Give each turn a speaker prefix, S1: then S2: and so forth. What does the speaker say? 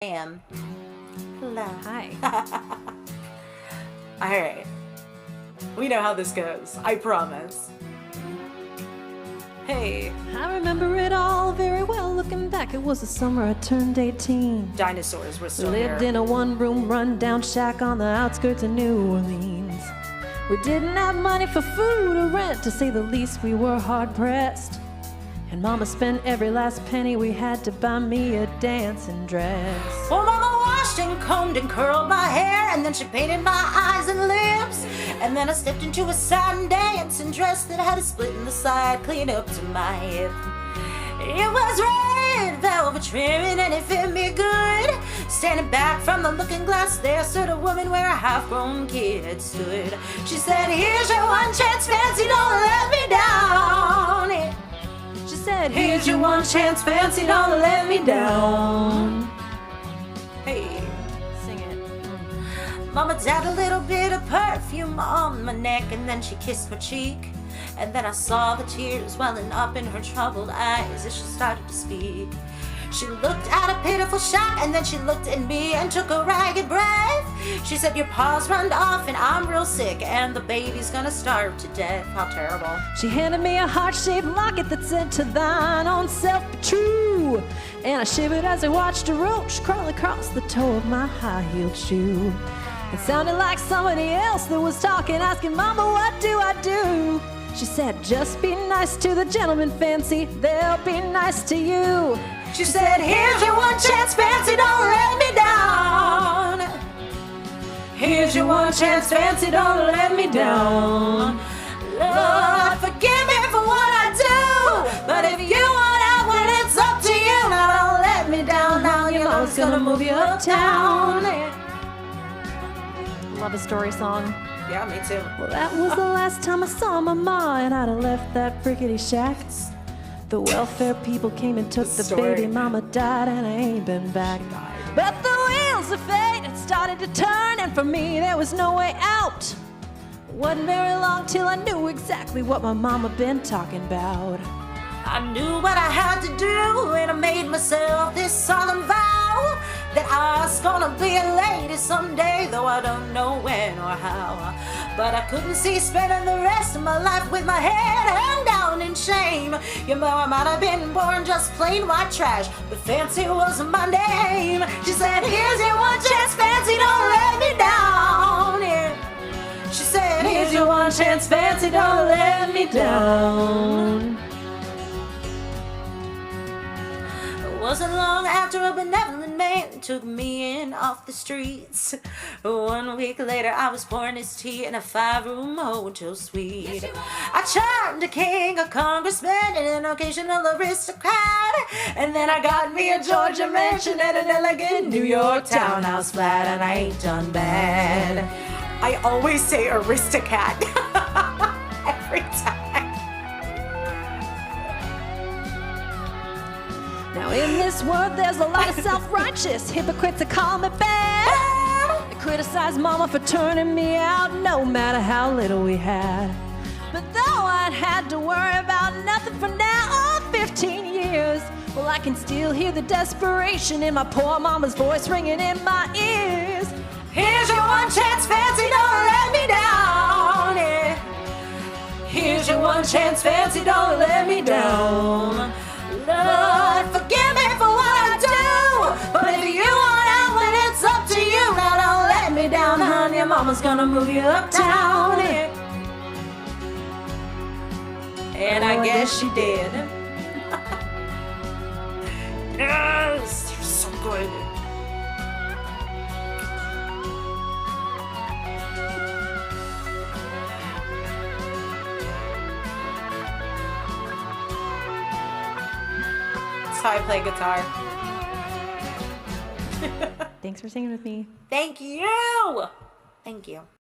S1: Am. Hello.
S2: Hi.
S1: Alright. We know how this goes. I promise. Hey.
S2: I remember it all very well. Looking back, it was the summer I turned 18.
S1: Dinosaurs were still
S2: Lived
S1: here.
S2: in a one-room run-down shack on the outskirts of New Orleans. We didn't have money for food or rent, to say the least. We were hard-pressed. And Mama spent every last penny we had to buy me a dancing dress.
S1: Well, Mama washed and combed and curled my hair, and then she painted my eyes and lips. And then I stepped into a satin dancing dress that had a split in the side, clean up to my hip. It was red velvet trimming and it fit me good. Standing back from the looking glass, there stood a woman where a half-grown kid had stood. She said, "Here's your one chance, fancy, don't let me down."
S2: She said,
S1: "Here's your one chance, fancy, don't let me down." Hey.
S2: Sing it.
S1: Mama dabbed a little bit of perfume on my neck, and then she kissed my cheek. And then I saw the tears welling up in her troubled eyes as she started to speak. She looked at a pitiful shock, and then she looked at me and took a ragged breath. She said, "Your paws runned off and I'm real sick, and the baby's gonna starve to death." How terrible.
S2: She handed me a heart-shaped locket that said, "To thine own self be true." And I shivered as I watched a roach crawl across the toe of my high-heeled shoe. It sounded like somebody else that was talking, asking, "Mama, what do I do?" She said, "Just be nice to the gentleman, fancy, they'll be nice to you."
S1: She said, "Here's your one chance, fancy, don't let me down. Here's your one chance, fancy, don't let me down. Lord, forgive me for what I do, but if you want out, when it's up to you, now don't let me down. Now your mama's gonna move you uptown."
S2: Love a story song.
S1: Yeah, me too.
S2: Well, that was the last time I saw my ma, and I'd have left that frickety shack. The welfare people came and took the baby. Mama died and I ain't been back. But the wheels of fate had started to turn, and for me there was no way out. It wasn't very long till I knew exactly what my mama been talking about.
S1: I knew what I had to do, and I made myself this solemn vow that I was gonna be a lady someday, though I don't know when or how. But I couldn't see spending the rest of my life with my head hung down in shame. You know, I might have been born just plain white trash, but fancy was my name. She said, "Here's your one chance, fancy, don't let me down." Yeah. She said, "Here's your one chance, fancy, don't let me down." It wasn't long after a benevolent man took me in off the streets. 1 week later, I was pouring his tea in a 5-room hotel suite. I charmed a king, a congressman, and an occasional aristocrat. And then I got me a Georgia mansion and an elegant New York townhouse flat, and I ain't done bad. I always say aristocrat every time.
S2: Now in this world there's a lot of self-righteous hypocrites that call me bad. They criticize mama for turning me out no matter how little we had. But though I'd had to worry about nothing for now all 15 years, well, I can still hear the desperation in my poor mama's voice ringing in my ears.
S1: "Here's your one chance, fancy, don't let me down. Yeah. Here's your one chance, fancy, don't let me down. Lord, forgive me for what I do, but if you want out, when it's up to you, now don't let me down, honey. Your mama's gonna move you uptown." Yeah. And I guess she did. Yes, you're so good. That's how I play guitar.
S2: Thanks for singing with me.
S1: Thank you. Thank you.